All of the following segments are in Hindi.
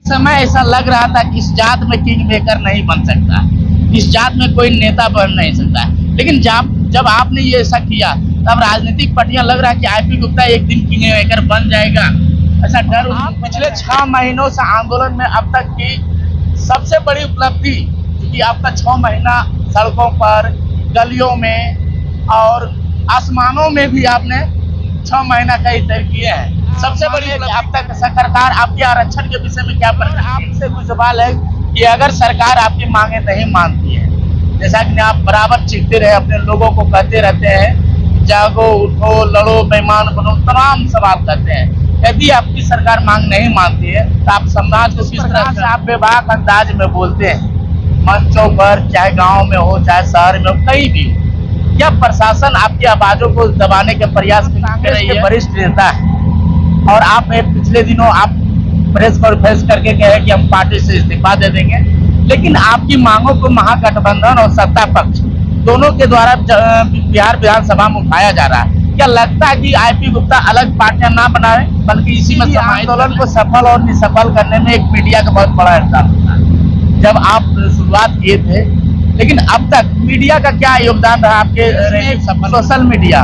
समय ऐसा लग रहा था कि इस जात में किंग मेकर नहीं बन सकता, इस जात में कोई नेता बन नहीं सकता। लेकिन जब आपने ये ऐसा किया तब राजनीतिक पार्टियां लग रहा है कि आईपी गुप्ता एक दिन किंग मेकर बन जाएगा, ऐसा डर। पिछले 6 महीनों से आंदोलन में अब तक की सबसे बड़ी उपलब्धि, क्योंकि आपका 6 महीना सड़कों पर, गलियों में और आसमानों में भी आपने 6 महीना कई तय किए हैं। सबसे बड़ी अब तक सरकार आपके आरक्षण के विषय में क्या पर आपसे कुछ सवाल है कि अगर सरकार आपकी मांगे नहीं मानती है, जैसा कि आप बराबर चीखते रहे, अपने लोगों को कहते रहते हैं जागो उठो लड़ो बेईमान बनो, तमाम सवाल करते हैं, यदि आपकी सरकार मांग नहीं मानती है तो आप समाज को किस तरह से आप बेबाक अंदाज में बोलते हैं मंचों पर, चाहे गांव में हो चाहे शहर में हो, कहीं भी हो। क्या प्रशासन आपकी आवाजों को दबाने के प्रयास कर रही है? वरिष्ठ नेता है और आप पिछले दिनों आप प्रेस कॉन्फ्रेंस करके कहे कि हम पार्टी से इस्तीफा दे देंगे, लेकिन आपकी मांगों को महागठबंधन और सत्ता पक्ष दोनों के द्वारा बिहार विधानसभा में उठाया जा रहा है। क्या लगता है कि आईपी गुप्ता अलग पार्टियां ना बनाए, बल्कि इसी में आंदोलन को सफल और निसफल करने में एक मीडिया का बहुत बड़ा योगदान होता है? जब आप शुरुआत किए थे, लेकिन अब तक मीडिया का क्या योगदान रहा आपके? सोशल मीडिया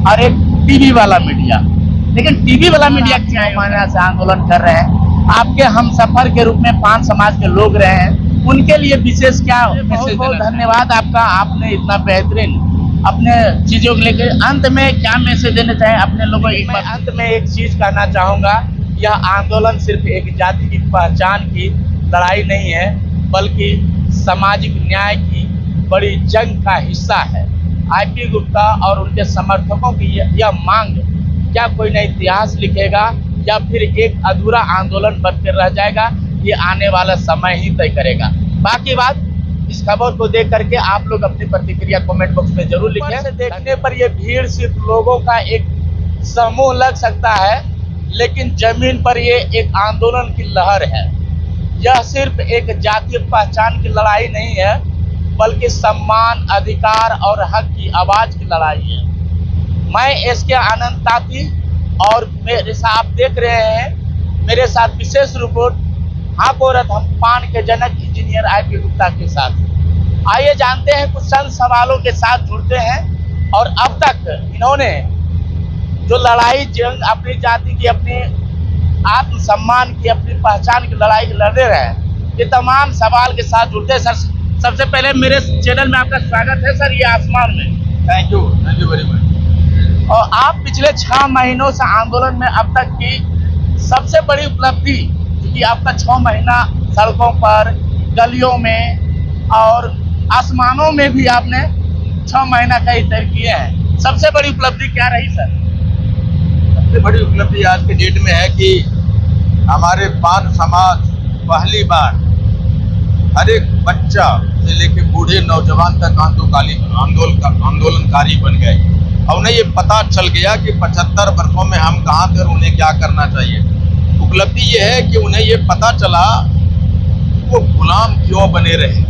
और एक टीवी वाला मीडिया, लेकिन टीवी वाला मीडिया क्या महीना से आंदोलन कर रहे हैं, आपके हम सफर के रूप में 5 समाज के लोग रहे हैं, उनके लिए विशेष क्या मैसेज? बहुत धन्यवाद आपका, आपने इतना बेहतरीन अपने चीजों को लेकर। अंत में क्या मैसेज देना चाहे अपने लोगों को? मैं अंत में एक चीज कहना चाहूंगा, यह आंदोलन सिर्फ एक जाति की पहचान की लड़ाई नहीं है, बल्कि सामाजिक न्याय की बड़ी जंग का हिस्सा है। आईपी गुप्ता और उनके समर्थकों की यह मांग क्या कोई नया इतिहास लिखेगा या फिर एक अधूरा आंदोलन बनकर रह जाएगा, ये आने वाला समय ही तय करेगा। बाकी बात इस खबर को देख करके आप लोग अपनी प्रतिक्रिया कमेंट बॉक्स में जरूर लिखें। देखने पर ये भीड़ सिर्फ लोगों का एक समूह लग सकता है, लेकिन जमीन पर ये एक आंदोलन की लहर है। यह सिर्फ एक जातीय पहचान की लड़ाई नहीं है, बल्कि सम्मान, अधिकार और हक की आवाज की लड़ाई है। मैं एसके आनंद ताती और मेरे साथ आप देख रहे हैं मेरे साथ विशेष रिपोर्ट हाकोरत हम पान के जनक इंजीनियर आईपी गुप्ता के साथ। आइए जानते हैं कुछ चंद सवालों के साथ जुड़ते हैं और अब तक इन्होंने जो लड़ाई जंग अपनी जाति की, अपनी आत्मसम्मान की, अपनी पहचान की लड़ाई लड़े रहे, ये तमाम सवाल के साथ जुड़ते हैं। सर, सबसे पहले मेरे चैनल में आपका स्वागत है सर, ये आसमान में। Thank you very much. और आप पिछले 6 महीनों से आंदोलन में अब तक की सबसे बड़ी उपलब्धि, क्योंकि आपका 6 महीना सड़कों पर, गलियों में और आसमानों में भी आपने 6 महीना कई तय किए हैं, सबसे बड़ी उपलब्धि क्या रही सर? सबसे बड़ी उपलब्धि आज के डेट में है कि हमारे पान समाज पहली बार हर एक बच्चा से लेके बूढ़े नौजवान तक आंदोलनकारी बन गए और उन्हें ये पता चल गया कि 75 वर्षों में हम कहाँ थे और उन्हें क्या करना चाहिए। उपलब्धि ये है कि उन्हें ये पता चला वो गुलाम क्यों बने रहे।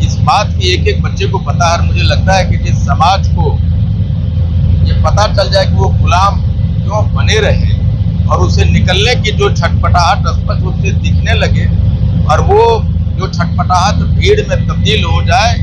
इस बात की एक एक बच्चे को पता है। मुझे लगता है कि जिस समाज को ये पता चल जाए कि वो गुलाम क्यों बने रहे और उसे निकलने की जो छटपटाहट स्पष्ट रूप से दिखने लगे और वो जो छटपटाहट भीड़ में तब्दील हो जाए,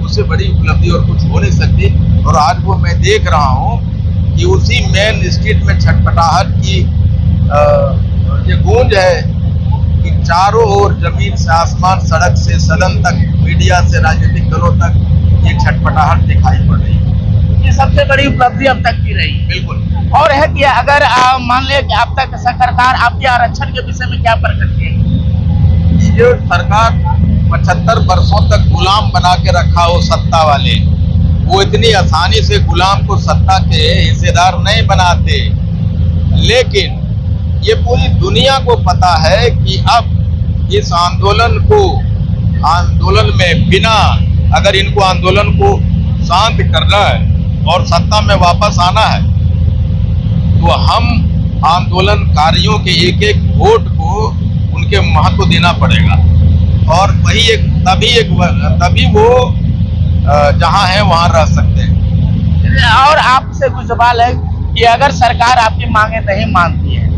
उससे बड़ी उपलब्धि और कुछ हो नहीं सकती। और आज वो मैं देख रहा हूँ कि उसी मेन स्ट्रीट में छटपटाहट की ये गूंज है कि चारों ओर जमीन से आसमान, सड़क से सदन तक, मीडिया से राजनीतिक दलों तक ये छटपटाहट दिखाई पड़ रही है। ये सबसे बड़ी उपलब्धि अब तक की रही। बिल्कुल। और है कि अगर मान ले कि अब तक सरकार आपके आरक्षण के विषय में क्या पर करती है? जो सरकार 75 वर्षों तक गुलाम बना के रखा हो सत्ता वाले, वो इतनी आसानी से गुलाम को सत्ता के हिस्सेदार नहीं बनाते। लेकिन ये पूरी दुनिया को पता है कि अब इस आंदोलन में बिना, अगर इनको आंदोलन को शांत करना है और सत्ता में वापस आना है, तो हम आंदोलनकारियों के एक एक वोट को उनके महत्व देना पड़ेगा। और वही तभी वो जहां है वहां रह सकते हैं। और आपसे कुछ सवाल है कि अगर सरकार आपकी मांगे नहीं मानती है,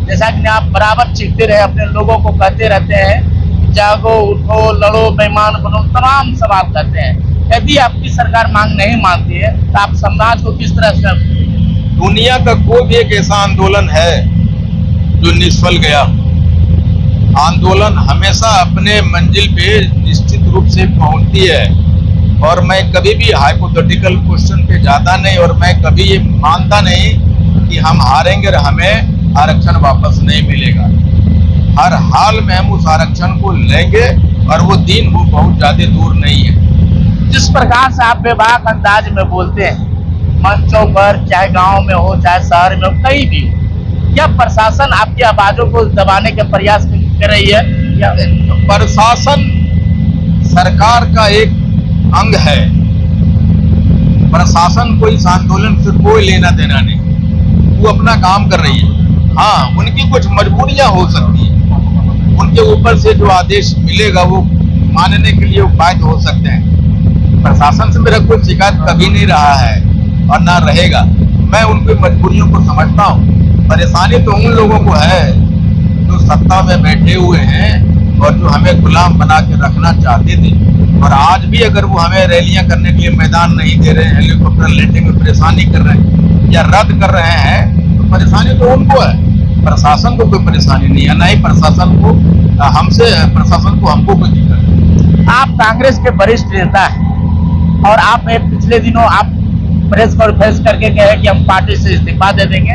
जैसा कि आप बराबर चीखते रहे, अपने लोगों को कहते रहते हैं जागो उठो लड़ो बेईमान बनो, तमाम सवाल करते हैं। यदि आपकी सरकार मांग नहीं मानती है तो आप समाज को किस तरह से? दुनिया का कोई भी एक ऐसा आंदोलन है जो निष्फल गया? आंदोलन हमेशा अपने मंजिल पे निश्चित रूप से पहुंचती है, और मैं कभी भी हाइपोथेटिकल क्वेश्चन पे जाता नहीं, और मैं कभी ये मानता नहीं कि हम हारेंगे और हमें आरक्षण वापस नहीं मिलेगा। हर हाल में हम उस आरक्षण को लेंगे, और वो दिन वो बहुत ज्यादा दूर नहीं है। जिस प्रकार से आप बेबाक अंदाज में बोलते हैं मंचों पर, चाहे गांव में हो चाहे शहर में हो, कहीं भी हो, क्या प्रशासन आपकी आवाजों को दबाने के प्रयास कर रही है? या प्रशासन सरकार का एक अंग है। प्रशासन को इस आंदोलन से कोई लेना देना नहीं, वो अपना काम कर रही है। हाँ, उनकी कुछ मजबूरियां हो सकती है, उनके ऊपर से जो आदेश मिलेगा वो मानने के लिए बाध्य हो सकते हैं। प्रशासन से मेरा कोई शिकायत कभी नहीं रहा है और ना रहेगा। मैं उनकी मजबूरियों को समझता हूँ। परेशानी तो उन लोगों को है जो सत्ता में बैठे हुए हैं और जो हमें गुलाम बना के रखना चाहते थे, और आज भी अगर वो हमें रैलियां करने के लिए मैदान नहीं दे रहे हैं, हेलीकॉप्टर लैंडिंग में परेशानी कर रहे हैं या रद्द कर रहे हैं, तो परेशानी तो उनको है। प्रशासन को कोई परेशानी नहीं है, ना ही प्रशासन को हमको कोई दिक्कत है। आप कांग्रेस के वरिष्ठ नेता हैं और आप पिछले दिनों आप प्रेस कॉन्फ्रेंस करके कहे कि हम पार्टी से इस्तीफा दे देंगे,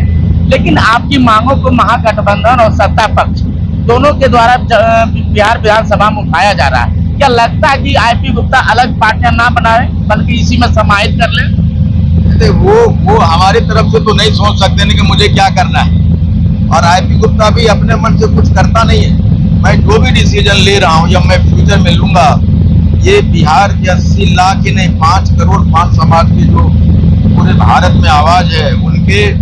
लेकिन आपकी मांगों को महागठबंधन और सत्ता पक्ष दोनों के द्वारा बिहार विधानसभा में उठाया जा रहा है। क्या लगता है कि आईपी गुप्ता अलग पार्टियां ना बनाए बल्कि इसी में समाहित कर ले? वो हमारी तरफ से तो नहीं सोच सकते नहीं कि मुझे क्या करना है, और आईपी गुप्ता भी अपने मन से कुछ करता नहीं है। मैं जो भी डिसीजन ले रहा हूँ या मैं फ्यूचर में लूंगा, ये बिहार के 80 लाख ही नहीं 5 करोड़ 5 समाज की जो पूरे भारत में आवाज है, उनके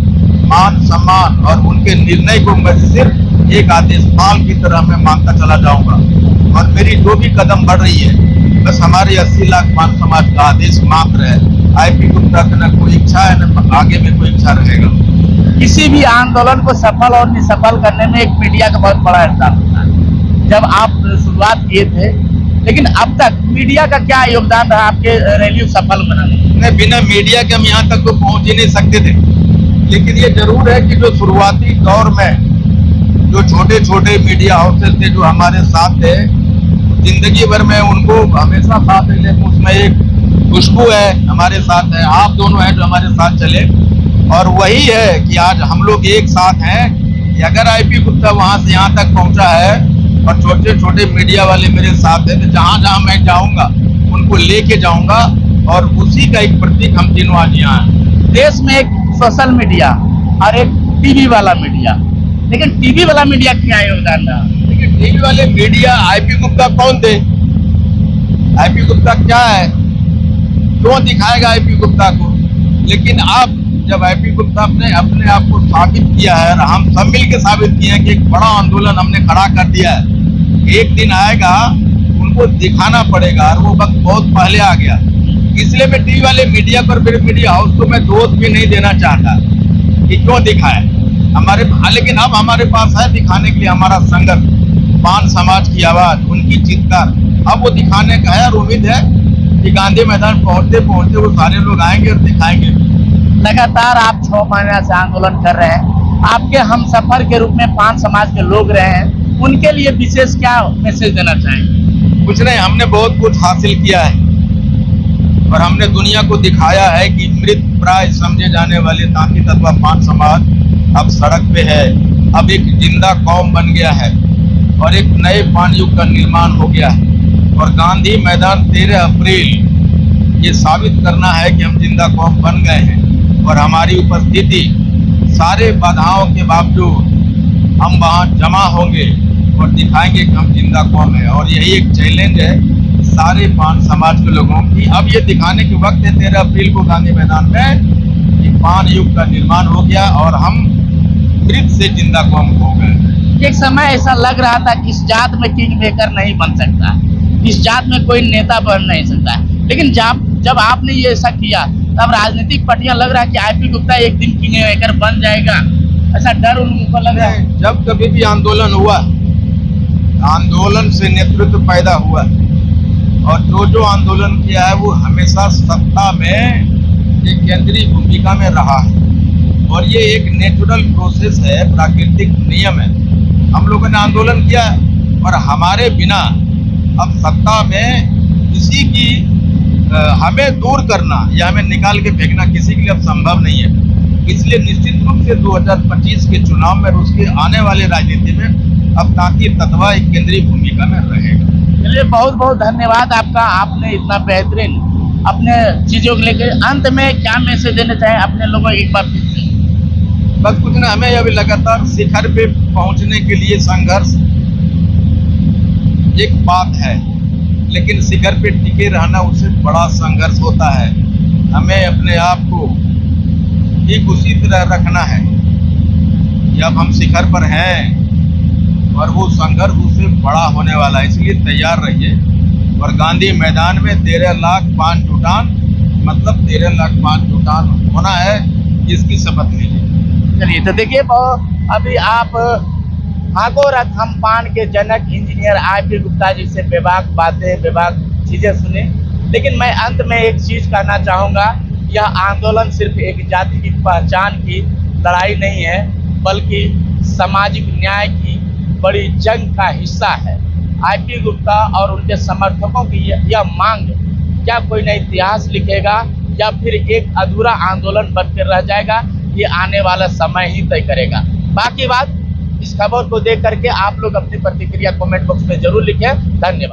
मान सम्मान और उनके निर्णय को मैं सिर्फ एक आदेश पाल की तरह मैं मानता चला जाऊंगा। और मेरी जो भी कदम बढ़ रही है बस हमारे 80 लाख मान समाज का आदेश मात्र है। आईपी गुप्ता का न कोई इच्छा है न आगे में कोई इच्छा रहेगा। किसी भी आंदोलन को सफल और निसफल करने में एक मीडिया का बहुत बड़ा योगदान होता है। जब आप शुरुआत किए थे, लेकिन अब तक मीडिया का क्या योगदान रहा आपके रैली सफल बनाने में? बिना मीडिया के हम यहाँ तक तो पहुंच ही नहीं सकते थे, लेकिन ये जरूर है कि जो शुरुआती दौर में जो छोटे छोटे मीडिया हाउसेस थे जो हमारे साथ थे, जिंदगी भर में उनको हमेशा साथ ले, उसमें एक खुशबू है हमारे साथ है, आप दोनों हैं जो हमारे साथ चले, और वही है कि आज हम लोग एक साथ हैं कि अगर आईपी गुप्ता वहां से यहाँ तक पहुंचा है और छोटे छोटे मीडिया वाले मेरे साथ हैं, तो जहां जहां मैं जाऊंगा उनको लेके जाऊंगा, और उसी का एक प्रतीक हम तीनों आज यहाँ हैं। देश में एक सोशल मीडिया और एक टीवी वाला मीडिया, लेकिन टीवी वाला मीडिया क्या योगदान रहा? लेकिन टीवी वाले मीडिया आईपी गुप्ता कौन थे? आईपी गुप्ता क्या है? क्यों दिखाएगा आईपी गुप्ता को? लेकिन अब जब आईपी गुप्ता ने अपने आप को साबित किया है, और हम सब मिलकर साबित किए हैं कि एक बड़ा आंदोलन हमने खड़ा कर दिया है, एक दिन आएगा उनको दिखाना पड़ेगा, और वो वक्त बहुत पहले आ गया। इसलिए मैं टीवी वाले मीडिया पर, मेरे मीडिया हाउस को मैं दोष भी नहीं देना चाहता कि क्यों दिखाए हमारे, लेकिन अब हमारे पास है दिखाने के लिए हमारा संघर्ष, पान समाज की आवाज, उनकी चित्कार, अब वो दिखाने का है। और उम्मीद है कि गांधी मैदान पहुंचते पहुंचते वो सारे लोग आएंगे और दिखाएंगे। लगातार आप 6 महीने से आंदोलन कर रहे हैं, आपके हम सफर के रूप में पान समाज के लोग रहे हैं, उनके लिए विशेष क्या मैसेज देना चाहेंगे? कुछ नहीं, हमने बहुत कुछ हासिल किया है और हमने दुनिया को दिखाया है कि मृत प्राय समझे जाने वाले तांती तत्वा पान समाज अब सड़क पे है, अब एक जिंदा कौम बन गया है और एक नए पान युग का निर्माण हो गया है। और गांधी मैदान 13 अप्रैल ये साबित करना है कि हम जिंदा कौम बन गए हैं, और हमारी उपस्थिति सारे बाधाओं के बावजूद हम वहाँ जमा होंगे और दिखाएंगे कि हम जिंदा कौम है। और यही एक चैलेंज है सारे पान समाज के लोगों की। अब ये दिखाने के वक्त है 13 अप्रैल को गांधी मैदान में कि पान युग का निर्माण हो गया और हम मृत से जिंदा कौम हो गए। एक समय ऐसा लग रहा था कि इस जात में किंग मेकर नहीं बन सकता, इस जात में कोई नेता बन नहीं सकता, लेकिन जब आपने ये ऐसा किया तब राजनीतिक पार्टियां लग रहा है कि आईपी गुप्ता एक दिन किंग मेकर बन जाएगा। ऐसा डर उनको लग रहा है? जब कभी भी आंदोलन हुआ, आंदोलन से नेतृत्व पैदा हुआ और जो आंदोलन किया है वो हमेशा सत्ता में एक केंद्रीय भूमिका में रहा है और ये एक नेचुरल प्रोसेस है, प्राकृतिक नियम है। हम लोगों ने आंदोलन किया और हमारे बिना अब सत्ता में किसी की हमें दूर करना या हमें निकाल के फेंकना किसी के लिए अब संभव नहीं है। इसलिए निश्चित रूप से 2025 के चुनाव में और उसके आने वाले राजनीति में अब ताकि तत्वा एक केंद्रीय भूमिका में रहेगा। चलिए, बहुत बहुत धन्यवाद आपका, आपने इतना बेहतरीन अपने चीजों को लेकर। अंत में क्या मैसेज देना चाहें अपने लोगों को एक बार फिर से? बस कुछ ना, हमें अभी लगातार शिखर पे पहुंचने के लिए संघर्ष एक बात है, लेकिन शिखर पे टिके रहना उससे बड़ा संघर्ष होता है। हमें अपने आप को ठीक उसी तरह रखना है कि अब हम शिखर पर हैं और वो संघर्ष उससे बड़ा होने वाला है, इसलिए तैयार रहिए। और गांधी मैदान में 13 लाख पान जुटान, मतलब 13 लाख पान जुटान होना है, इसकी शपथ लीजिए। चलिए, तो देखिए अभी आप भागोरथ हम पान के जनक इंजीनियर IP गुप्ता जी से बेबाक बातें, बेबाक चीजें सुने, लेकिन मैं अंत में एक चीज कहना चाहूँगा, यह आंदोलन सिर्फ एक जाति की पहचान की लड़ाई नहीं है, बल्कि सामाजिक न्याय की बड़ी जंग का हिस्सा है। IP गुप्ता और उनके समर्थकों की यह मांग क्या कोई नया इतिहास लिखेगा या फिर एक अधूरा आंदोलन बनकर रह जाएगा, ये आने वाला समय ही तय करेगा। बाकी बात, इस खबर को देख करके आप लोग अपनी प्रतिक्रिया कमेंट बॉक्स में जरूर लिखें। धन्यवाद।